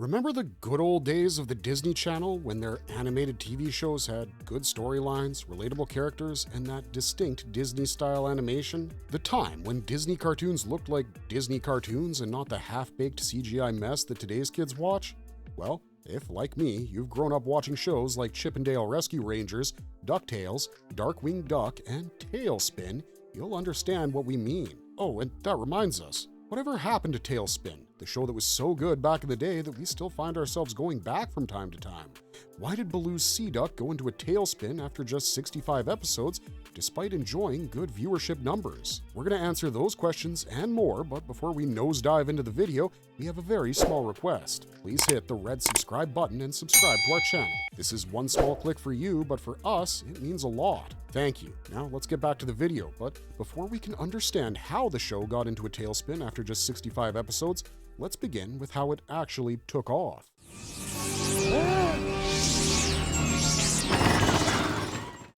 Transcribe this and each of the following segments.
Remember the good old days of the Disney Channel when their animated TV shows had good storylines, relatable characters, and that distinct Disney-style animation? The time when Disney cartoons looked like Disney cartoons and not the half-baked CGI mess that today's kids watch? Well, if, like me, you've grown up watching shows like Chip 'n Dale Rescue Rangers, DuckTales, Darkwing Duck, and TaleSpin, you'll understand what we mean. Oh, and that reminds us, whatever happened to TaleSpin, the show that was so good back in the day that we still find ourselves going back from time to time? Why did Baloo's sea duck go into a tailspin after just 65 episodes, despite enjoying good viewership numbers? We're going to answer those questions and more, but before we nosedive into the video, we have a very small request. Please hit the red subscribe button and subscribe to our channel. This is one small click for you, but for us, it means a lot. Thank you. Now let's get back to the video, but before we can understand how the show got into a tailspin after just 65 episodes, let's begin with how it actually took off.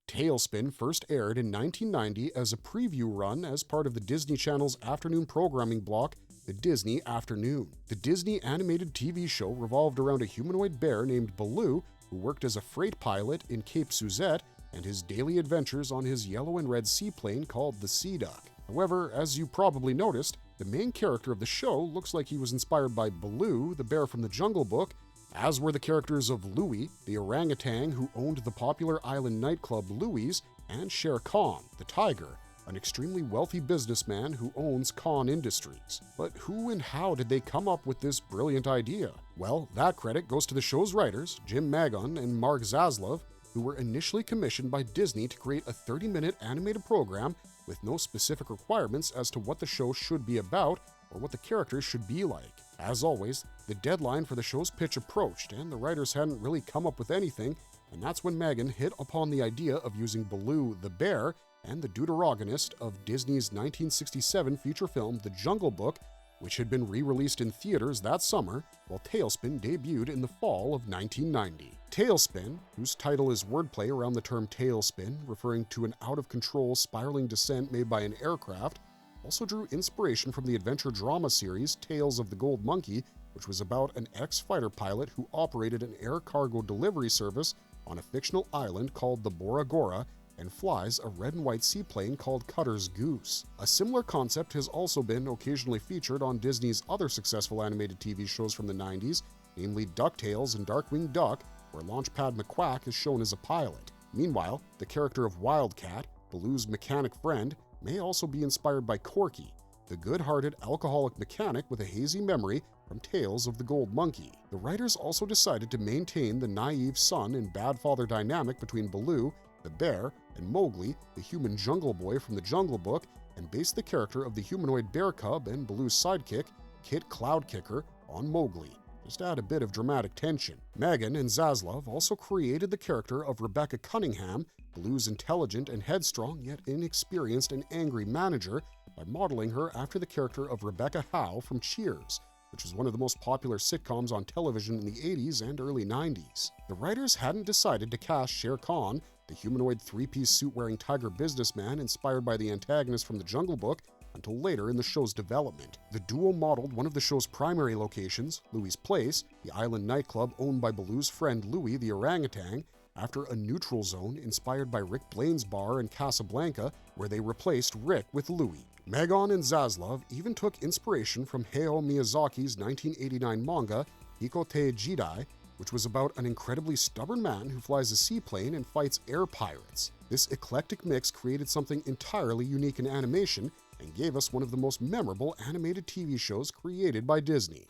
TaleSpin first aired in 1990 as a preview run as part of the Disney Channel's afternoon programming block, the Disney Afternoon. The Disney animated TV show revolved around a humanoid bear named Baloo, who worked as a freight pilot in Cape Suzette, and his daily adventures on his yellow and red seaplane called the Sea Duck. However, as you probably noticed, the main character of the show looks like he was inspired by Baloo, the bear from the Jungle Book, as were the characters of Louie, the orangutan who owned the popular island nightclub Louie's, and Shere Khan, the tiger, an extremely wealthy businessman who owns Khan Industries. But who and how did they come up with this brilliant idea? Well, that credit goes to the show's writers, Jim Magon and Mark Zaslov, who were initially commissioned by Disney to create a 30-minute animated program with no specific requirements as to what the show should be about or what the characters should be like. As always, the deadline for the show's pitch approached, and the writers hadn't really come up with anything, and that's when Magon hit upon the idea of using Baloo the bear and the deuteragonist of Disney's 1967 feature film The Jungle Book, which had been re-released in theaters that summer, while TaleSpin debuted in the fall of 1990. TaleSpin, whose title is wordplay around the term tailspin, referring to an out-of-control spiraling descent made by an aircraft, also drew inspiration from the adventure drama series Tales of the Gold Monkey, which was about an ex-fighter pilot who operated an air cargo delivery service on a fictional island called the Bora Gora and flies a red and white seaplane called Cutter's Goose. A similar concept has also been occasionally featured on Disney's other successful animated TV shows from the 90s, namely DuckTales and Darkwing Duck, where Launchpad McQuack is shown as a pilot. Meanwhile, the character of Wildcat, Baloo's mechanic friend, may also be inspired by Corky, the good-hearted alcoholic mechanic with a hazy memory from Tales of the Gold Monkey. The writers also decided to maintain the naive son and bad father dynamic between Baloo, the bear, and Mowgli, the human jungle boy from the Jungle Book, and based the character of the humanoid bear cub and Baloo's sidekick, Kit Cloudkicker, on Mowgli. Just to add a bit of dramatic tension. Magon and Zaslov also created the character of Rebecca Cunningham, Baloo's intelligent and headstrong yet inexperienced and angry manager, by modeling her after the character of Rebecca Howe from Cheers, which was one of the most popular sitcoms on television in the 80s and early 90s. The writers hadn't decided to cast Shere Khan, the humanoid three-piece suit-wearing tiger businessman inspired by the antagonist from the Jungle Book, until later in the show's development. The duo modeled one of the show's primary locations, Louie's Place, the island nightclub owned by Baloo's friend Louie the orangutan, after a neutral zone inspired by Rick Blaine's bar in Casablanca, where they replaced Rick with Louie. Magon and Zaslov even took inspiration from Hayao Miyazaki's 1989 manga, Hikote Jidai, which was about an incredibly stubborn man who flies a seaplane and fights air pirates. This eclectic mix created something entirely unique in animation and gave us one of the most memorable animated TV shows created by Disney.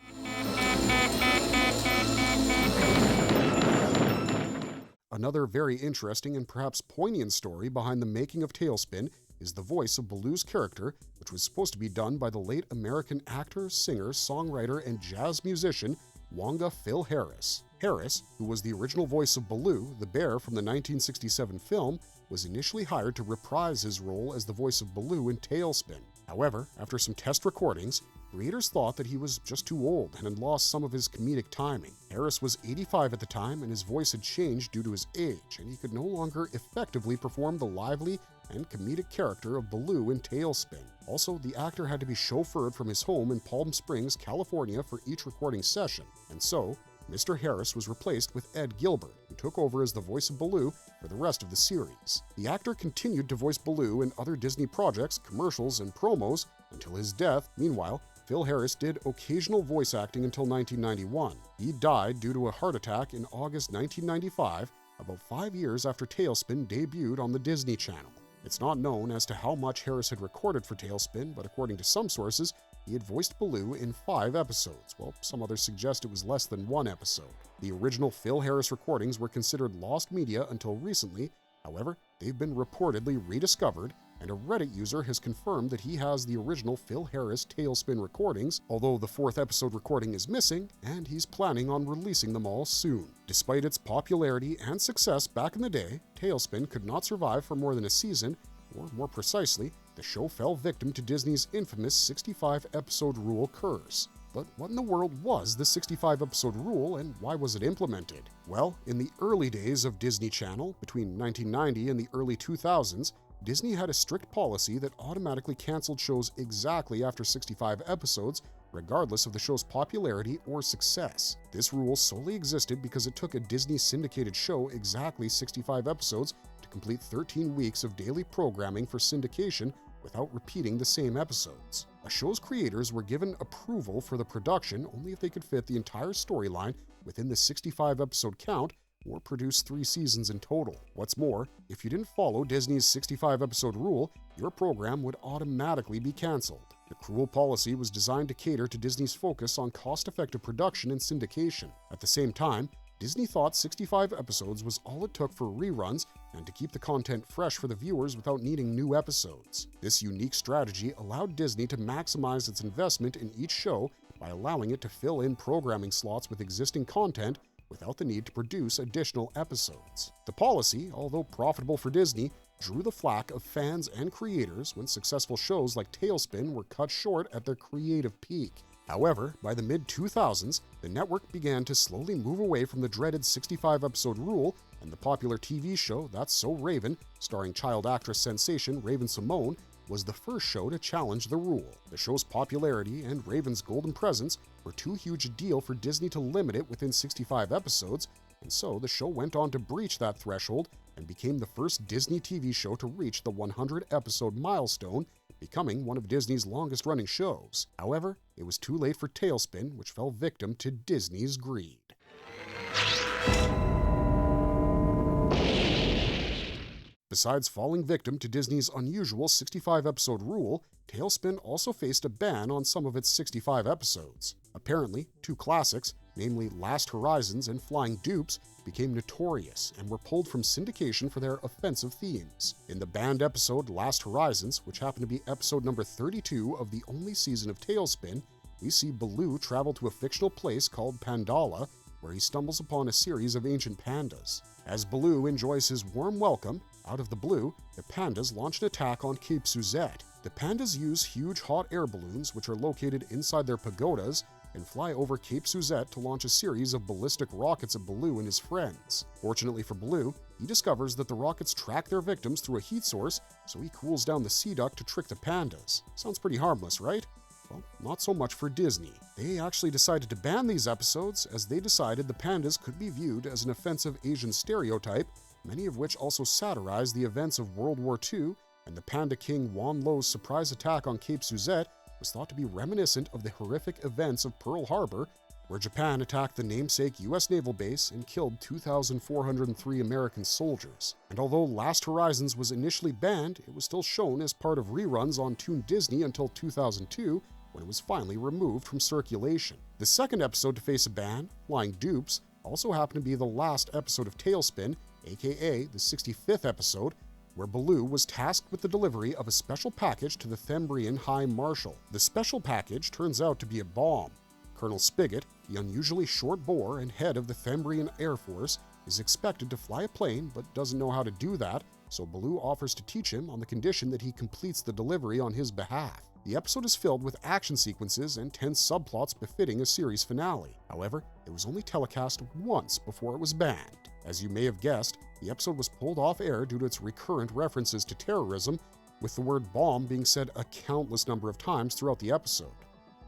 Another very interesting and perhaps poignant story behind the making of TaleSpin is the voice of Baloo's character, which was supposed to be done by the late American actor, singer, songwriter, and jazz musician Wanga Phil Harris. Harris, who was the original voice of Baloo, the bear from the 1967 film, was initially hired to reprise his role as the voice of Baloo in TaleSpin. However, after some test recordings, creators thought that he was just too old and had lost some of his comedic timing. Harris was 85 at the time, and his voice had changed due to his age, and he could no longer effectively perform the lively and comedic character of Baloo in TaleSpin. Also, the actor had to be chauffeured from his home in Palm Springs, California for each recording session, and so Mr. Harris was replaced with Ed Gilbert, who took over as the voice of Baloo for the rest of the series. The actor continued to voice Baloo in other Disney projects, commercials, and promos until his death. Meanwhile, Phil Harris did occasional voice acting until 1991. He died due to a heart attack in August 1995, about 5 years after TaleSpin debuted on the Disney Channel. It's not known as to how much Harris had recorded for TaleSpin, but according to some sources, he had voiced Baloo in 5 episodes, while some others suggest it was less than 1 episode. The original Phil Harris recordings were considered lost media until recently. However, they've been reportedly rediscovered, and a Reddit user has confirmed that he has the original Phil Harris TaleSpin recordings, although the 4th episode recording is missing, and he's planning on releasing them all soon. Despite its popularity and success back in the day, TaleSpin could not survive for more than a season, or more precisely, the show fell victim to Disney's infamous 65-episode rule curse. But what in the world was the 65-episode rule, and why was it implemented? Well, in the early days of Disney Channel, between 1990 and the early 2000s, Disney had a strict policy that automatically canceled shows exactly after 65 episodes, regardless of the show's popularity or success. This rule solely existed because it took a Disney syndicated show exactly 65 episodes to complete 13 weeks of daily programming for syndication without repeating the same episodes. A show's creators were given approval for the production only if they could fit the entire storyline within the 65-episode count or produce 3 seasons in total. What's more, if you didn't follow Disney's 65-episode rule, your program would automatically be canceled. The cruel policy was designed to cater to Disney's focus on cost-effective production and syndication. At the same time, Disney thought 65 episodes was all it took for reruns and to keep the content fresh for the viewers without needing new episodes. This unique strategy allowed Disney to maximize its investment in each show by allowing it to fill in programming slots with existing content without the need to produce additional episodes. The policy, although profitable for Disney, drew the flack of fans and creators when successful shows like TaleSpin were cut short at their creative peak. However, by the mid-2000s, the network began to slowly move away from the dreaded 65-episode rule, and the popular TV show That's So Raven, starring child actress sensation Raven-Symoné, was the first show to challenge the rule. The show's popularity and Raven's golden presence were too huge a deal for Disney to limit it within 65 episodes, and so the show went on to breach that threshold and became the first Disney TV show to reach the 100-episode milestone, becoming one of Disney's longest-running shows. However, it was too late for TaleSpin, which fell victim to Disney's greed. Besides falling victim to Disney's unusual 65-episode rule, TaleSpin also faced a ban on some of its 65 episodes. Apparently, 2 classics, namely Last Horizons and Flying Dupes, became notorious and were pulled from syndication for their offensive themes. In the banned episode Last Horizons, which happened to be episode number 32 of the only season of TaleSpin, we see Baloo travel to a fictional place called Pandala, where he stumbles upon a series of ancient pandas. As Baloo enjoys his warm welcome, out of the blue, the pandas launch an attack on Cape Suzette. The pandas use huge hot air balloons, which are located inside their pagodas, and fly over Cape Suzette to launch a series of ballistic rockets at Baloo and his friends. Fortunately for Baloo, he discovers that the rockets track their victims through a heat source, so he cools down the sea duct to trick the pandas. Sounds pretty harmless, right? Well, not so much for Disney. They actually decided to ban these episodes as they decided the pandas could be viewed as an offensive Asian stereotype, many of which also satirize the events of World War II, and the Panda King Wan Lo's surprise attack on Cape Suzette was thought to be reminiscent of the horrific events of Pearl Harbor, where Japan attacked the namesake U.S. naval base and killed 2,403 American soldiers. And although Last Horizons was initially banned, it was still shown as part of reruns on Toon Disney until 2002, when it was finally removed from circulation. The second episode to face a ban, Flying Dupes, also happened to be the last episode of TaleSpin, aka the 65th episode, where Baloo was tasked with the delivery of a special package to the Thembrian High Marshal. The special package turns out to be a bomb. Colonel Spigot, the unusually short boar and head of the Thembrian Air Force, is expected to fly a plane but doesn't know how to do that, so Baloo offers to teach him on the condition that he completes the delivery on his behalf. The episode is filled with action sequences and tense subplots befitting a series finale. However, it was only telecast once before it was banned. As you may have guessed, the episode was pulled off air due to its recurrent references to terrorism, with the word bomb being said a countless number of times throughout the episode.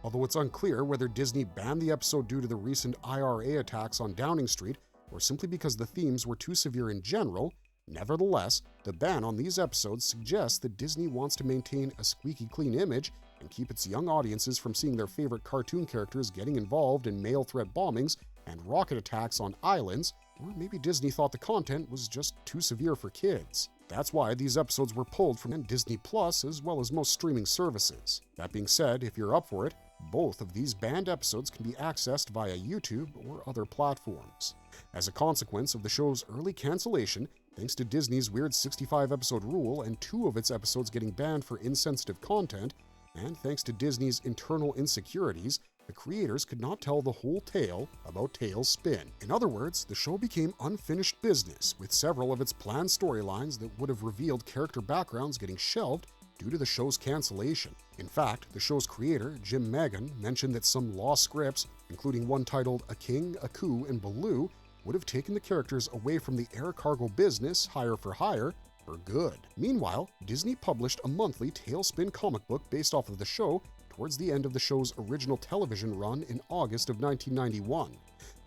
Although it's unclear whether Disney banned the episode due to the recent IRA attacks on Downing Street or simply because the themes were too severe in general, nevertheless, the ban on these episodes suggests that Disney wants to maintain a squeaky clean image and keep its young audiences from seeing their favorite cartoon characters getting involved in mail threat bombings and rocket attacks on islands, or maybe Disney thought the content was just too severe for kids. That's why these episodes were pulled from Disney Plus as well as most streaming services. That being said, if you're up for it, both of these banned episodes can be accessed via YouTube or other platforms. As a consequence of the show's early cancellation, thanks to Disney's weird 65-episode rule and 2 of its episodes getting banned for insensitive content, and thanks to Disney's internal insecurities, the creators could not tell the whole tale about TaleSpin. In other words, the show became unfinished business, with several of its planned storylines that would have revealed character backgrounds getting shelved due to the show's cancellation. In fact, the show's creator, Jim Magan, mentioned that some lost scripts, including one titled A King, a Coup, and Baloo, would have taken the characters away from the air cargo business, Hire for Hire, for good. Meanwhile, Disney published a monthly TaleSpin comic book based off of the show towards the end of the show's original television run in August of 1991.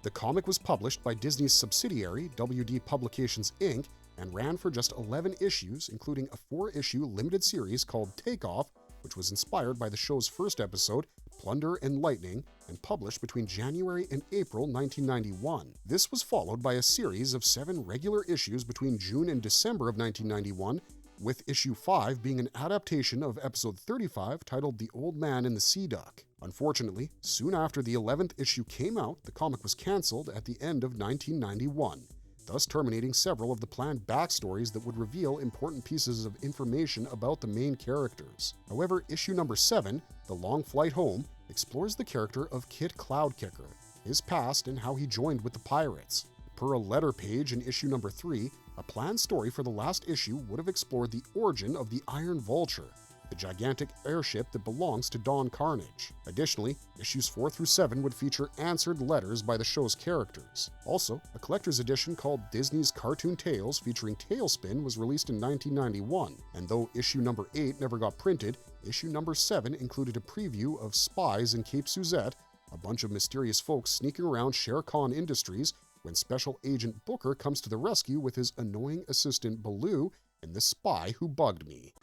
The comic was published by Disney's subsidiary, WD Publications Inc., and ran for just 11 issues, including a 4-issue limited series called Takeoff, which was inspired by the show's first episode, Plunder and Lightning, and published between January and April 1991. This was followed by a series of 7 regular issues between June and December of 1991, with issue 5 being an adaptation of episode 35 titled The Old Man and the Sea Duck. Unfortunately, soon after the 11th issue came out, the comic was cancelled at the end of 1991, thus terminating several of the planned backstories that would reveal important pieces of information about the main characters. However, issue number 7, The Long Flight Home, explores the character of Kit Cloudkicker, his past, and how he joined with the pirates. Per a letter page in issue number 3, a planned story for the last issue would have explored the origin of the Iron Vulture, the gigantic airship that belongs to Don Carnage. Additionally, issues 4 through 7 would feature answered letters by the show's characters. Also, a collector's edition called Disney's Cartoon Tales featuring TaleSpin was released in 1991, and though issue number 8 never got printed, issue number 7 included a preview of spies in Cape Suzette, a bunch of mysterious folks sneaking around Shere Khan Industries when Special Agent Booker comes to the rescue with his annoying assistant Baloo and the spy who bugged me.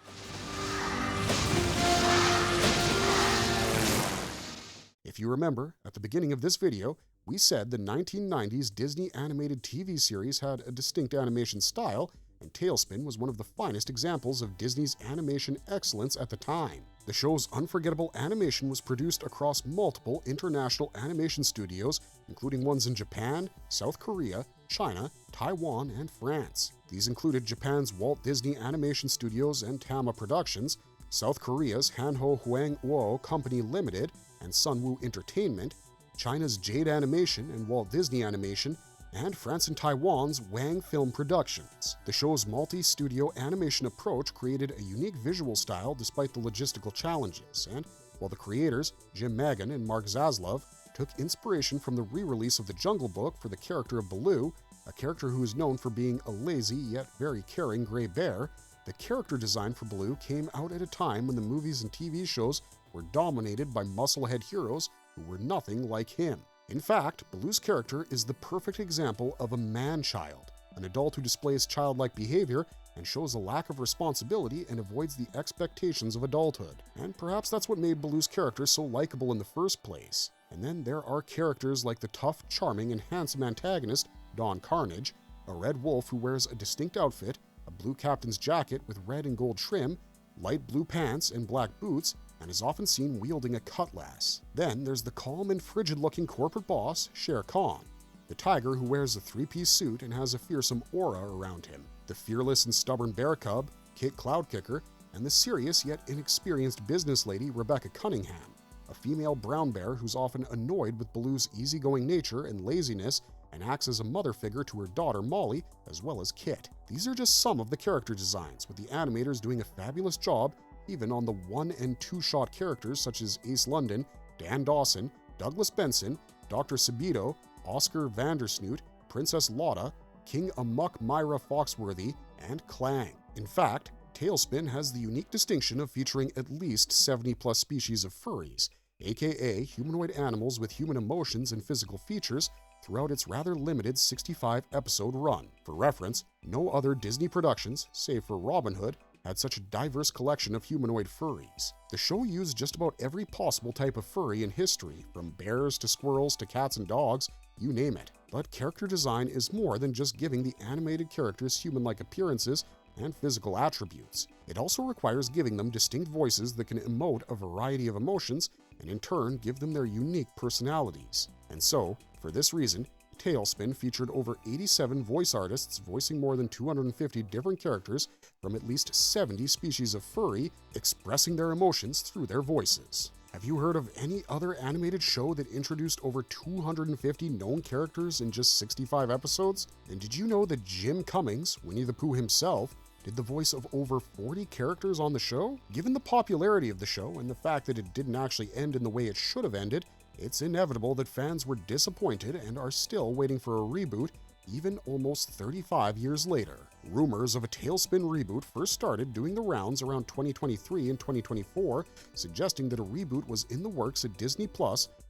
If you remember, at the beginning of this video, we said the 1990s Disney animated TV series had a distinct animation style, and TaleSpin was one of the finest examples of Disney's animation excellence at the time. The show's unforgettable animation was produced across multiple international animation studios, including ones in Japan, South Korea, China, Taiwan, and France. These included Japan's Walt Disney Animation Studios and Tama Productions, South Korea's Hanho Huang Uo Company Limited and Sunwoo Entertainment, China's Jade Animation and Walt Disney Animation, and France and Taiwan's Wang Film Productions. The show's multi-studio animation approach created a unique visual style despite the logistical challenges, and while the creators, Jim Magan and Mark Zaslov, took inspiration from the re-release of The Jungle Book for the character of Baloo, a character who is known for being a lazy yet very caring gray bear, the character design for Baloo came out at a time when the movies and TV shows were dominated by musclehead heroes who were nothing like him. In fact, Baloo's character is the perfect example of a man-child, an adult who displays childlike behavior and shows a lack of responsibility and avoids the expectations of adulthood. And perhaps that's what made Baloo's character so likable in the first place. And then there are characters like the tough, charming, and handsome antagonist, Don Carnage, a red wolf who wears a distinct outfit, a blue captain's jacket with red and gold trim, light blue pants and black boots, and is often seen wielding a cutlass. Then there's the calm and frigid-looking corporate boss, Shere Khan, the tiger who wears a 3-piece suit and has a fearsome aura around him, the fearless and stubborn bear cub, Kit Cloudkicker, and the serious yet inexperienced business lady, Rebecca Cunningham, a female brown bear who's often annoyed with Baloo's easygoing nature and laziness and acts as a mother figure to her daughter Molly, as well as Kit. These are just some of the character designs, with the animators doing a fabulous job even on the 1- and 2-shot characters such as Ace London, Dan Dawson, Douglas Benson, Dr. Sabito, Oscar Vandersnoot, Princess Lotta, King Amok Myra Foxworthy, and Clang. In fact, TaleSpin has the unique distinction of featuring at least 70-plus species of furries, aka humanoid animals with human emotions and physical features, throughout its rather limited 65-episode run. For reference, no other Disney productions, save for Robin Hood, had such a diverse collection of humanoid furries. The show used just about every possible type of furry in history, from bears to squirrels to cats and dogs, you name it. But character design is more than just giving the animated characters human-like appearances and physical attributes. It also requires giving them distinct voices that can emote a variety of emotions and in turn give them their unique personalities. And so, for this reason, TaleSpin featured over 87 voice artists voicing more than 250 different characters from at least 70 species of furry, expressing their emotions through their voices. Have you heard of any other animated show that introduced over 250 known characters in just 65 episodes? And did you know that Jim Cummings, Winnie the Pooh himself, did the voice of over 40 characters on the show? Given the popularity of the show and the fact that it didn't actually end in the way it should have ended, it's inevitable that fans were disappointed and are still waiting for a reboot, even almost 35 years later. Rumors of a TaleSpin reboot first started doing the rounds around 2023 and 2024, suggesting that a reboot was in the works at Disney+,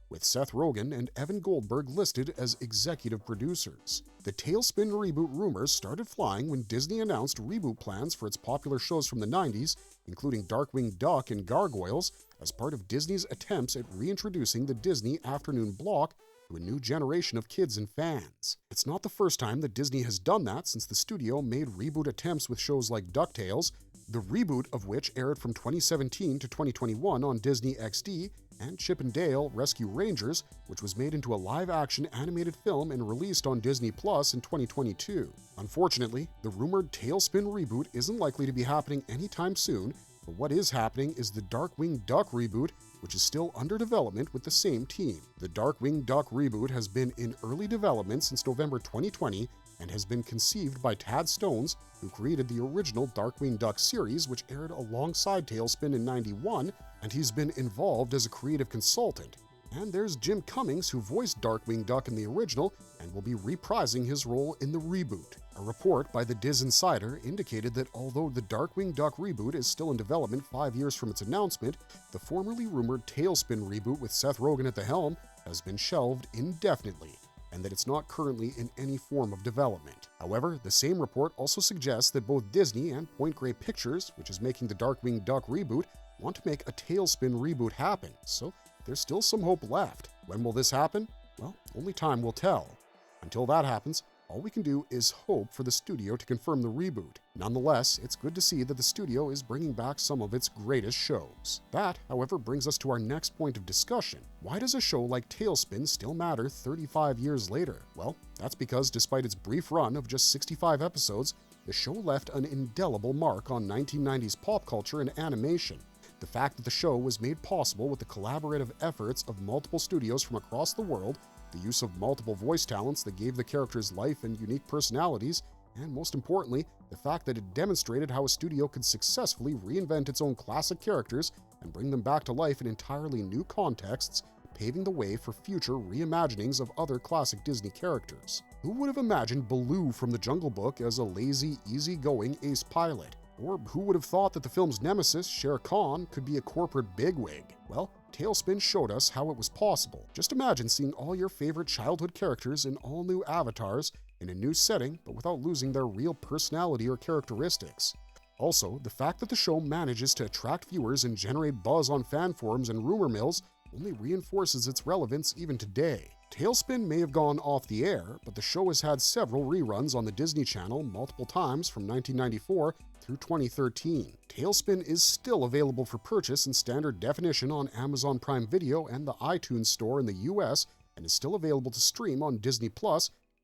with Seth Rogen and Evan Goldberg listed as executive producers. The TaleSpin reboot rumors started flying when Disney announced reboot plans for its popular shows from the 90s, including Darkwing Duck and Gargoyles, as part of Disney's attempts at reintroducing the Disney afternoon block to a new generation of kids and fans. It's not the first time that Disney has done that since the studio made reboot attempts with shows like DuckTales, the reboot of which aired from 2017 to 2021 on Disney XD, and Chip and Dale Rescue Rangers, which was made into a live-action animated film and released on Disney Plus in 2022. Unfortunately, the rumored TaleSpin reboot isn't likely to be happening anytime soon, but what is happening is the Darkwing Duck reboot, which is still under development with the same team. The Darkwing Duck reboot has been in early development since November 2020 and has been conceived by Tad Stones, who created the original Darkwing Duck series, which aired alongside TaleSpin in '91, and he's been involved as a creative consultant. And there's Jim Cummings, who voiced Darkwing Duck in the original and will be reprising his role in the reboot. A report by the Diz Insider indicated that although the Darkwing Duck reboot is still in development 5 years from its announcement, the formerly rumored TaleSpin reboot with Seth Rogen at the helm has been shelved indefinitely, and that it's not currently in any form of development. However, the same report also suggests that both Disney and Point Grey Pictures, which is making the Darkwing Duck reboot, want to make a TaleSpin reboot happen, so there's still some hope left. When will this happen? Well, only time will tell. Until that happens, all we can do is hope for the studio to confirm the reboot. Nonetheless, it's good to see that the studio is bringing back some of its greatest shows. That, however, brings us to our next point of discussion. Why does a show like TaleSpin still matter 35 years later? Well, that's because despite its brief run of just 65 episodes, the show left an indelible mark on 1990s pop culture and animation. The fact that the show was made possible with the collaborative efforts of multiple studios from across the world, the use of multiple voice talents that gave the characters life and unique personalities, and most importantly, the fact that it demonstrated how a studio could successfully reinvent its own classic characters and bring them back to life in entirely new contexts, paving the way for future reimaginings of other classic Disney characters. Who would have imagined Baloo from The Jungle Book as a lazy, easygoing ace pilot? Or who would have thought that the film's nemesis, Shere Khan, could be a corporate bigwig? Well, TaleSpin showed us how it was possible. Just imagine seeing all your favorite childhood characters in all new avatars, in a new setting, but without losing their real personality or characteristics. Also, the fact that the show manages to attract viewers and generate buzz on fan forums and rumor mills only reinforces its relevance even today. TaleSpin may have gone off the air, but the show has had several reruns on the Disney Channel multiple times from 1994 through 2013. TaleSpin is still available for purchase in standard definition on Amazon Prime Video and the iTunes Store in the US, and is still available to stream on Disney+,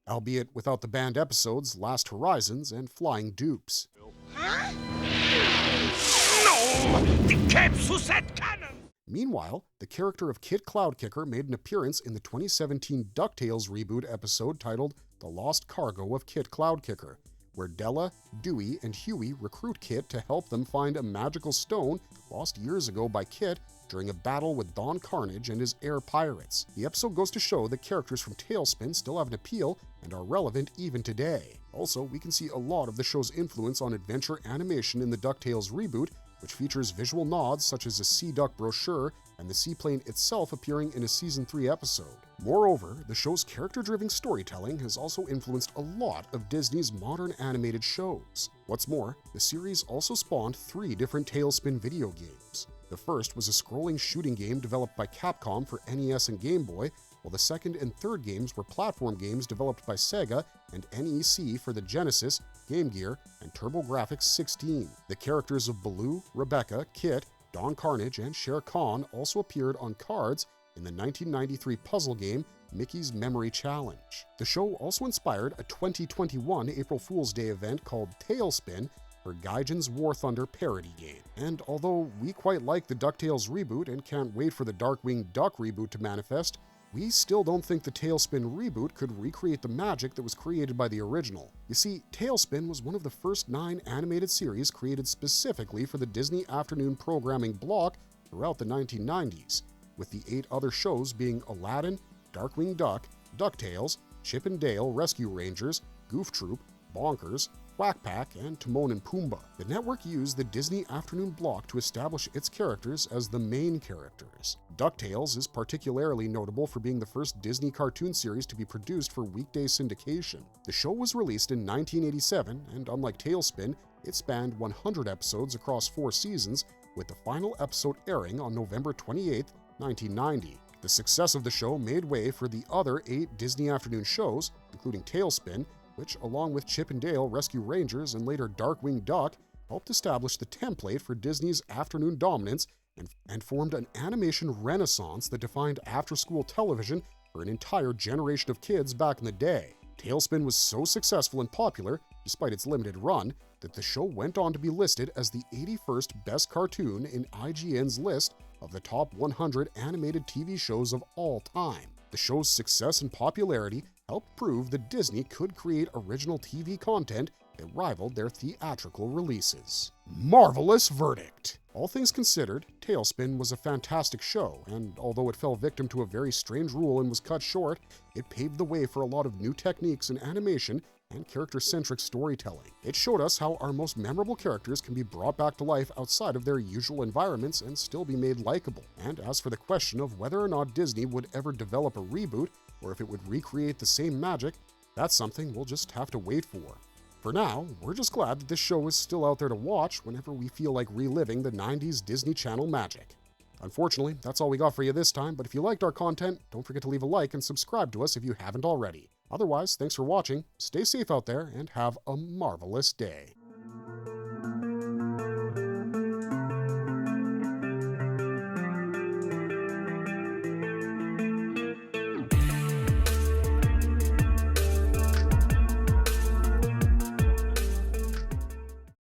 albeit without the banned episodes Last Horizons and Flying Dupes. Huh? No! Die Krebs cannon! Meanwhile, the character of Kit Cloudkicker made an appearance in the 2017 DuckTales reboot episode titled The Lost Cargo of Kit Cloudkicker, where Della, Dewey, and Huey recruit Kit to help them find a magical stone lost years ago by Kit during a battle with Don Carnage and his air pirates. The episode goes to show that characters from TaleSpin still have an appeal and are relevant even today. Also, we can see a lot of the show's influence on adventure animation in the DuckTales reboot, which features visual nods such as a Sea Duck brochure and the seaplane itself appearing in a Season 3 episode. Moreover, the show's character-driven storytelling has also influenced a lot of Disney's modern animated shows. What's more, the series also spawned 3 different TaleSpin video games. The first was a scrolling shooting game developed by Capcom for NES and Game Boy, while the second and third games were platform games developed by Sega and NEC for the Genesis, Game Gear, and TurboGrafx-16. The characters of Baloo, Rebecca, Kit, Don Carnage, and Shere Khan also appeared on cards in the 1993 puzzle game Mickey's Memory Challenge. The show also inspired a 2021 April Fool's Day event called TaleSpin for Gaijin's War Thunder parody game. And although we quite like the DuckTales reboot and can't wait for the Darkwing Duck reboot to manifest, we still don't think the TaleSpin reboot could recreate the magic that was created by the original. You see, TaleSpin was one of the first 9 animated series created specifically for the Disney afternoon programming block throughout the 1990s, with the 8 other shows being Aladdin, Darkwing Duck, DuckTales, Chip and Dale Rescue Rangers, Goof Troop, Bonkers, Quack Pack, and Timon and Pumbaa. The network used the Disney afternoon block to establish its characters as the main characters. DuckTales is particularly notable for being the first Disney cartoon series to be produced for weekday syndication. The show was released in 1987, and unlike TaleSpin, it spanned 100 episodes across 4 seasons, with the final episode airing on November 28, 1990. The success of the show made way for the other 8 Disney afternoon shows, including TaleSpin, which, along with Chip and Dale Rescue Rangers and later Darkwing Duck, helped establish the template for Disney's afternoon dominance and formed an animation renaissance that defined after-school television for an entire generation of kids back in the day. TaleSpin was so successful and popular, despite its limited run, that the show went on to be listed as the 81st best cartoon in IGN's list of the top 100 animated TV shows of all time. The show's success and popularity helped prove that Disney could create original TV content that rivaled their theatrical releases. Marvelous verdict! All things considered, TaleSpin was a fantastic show, and although it fell victim to a very strange rule and was cut short, it paved the way for a lot of new techniques in animation and character-centric storytelling. It showed us how our most memorable characters can be brought back to life outside of their usual environments and still be made likable. And as for the question of whether or not Disney would ever develop a reboot, or if it would recreate the same magic, that's something we'll just have to wait for. For now, we're just glad that this show is still out there to watch whenever we feel like reliving the 90s Disney Channel magic. Unfortunately, that's all we got for you this time, but if you liked our content, don't forget to leave a like and subscribe to us if you haven't already. Otherwise, thanks for watching, stay safe out there, and have a marvelous day.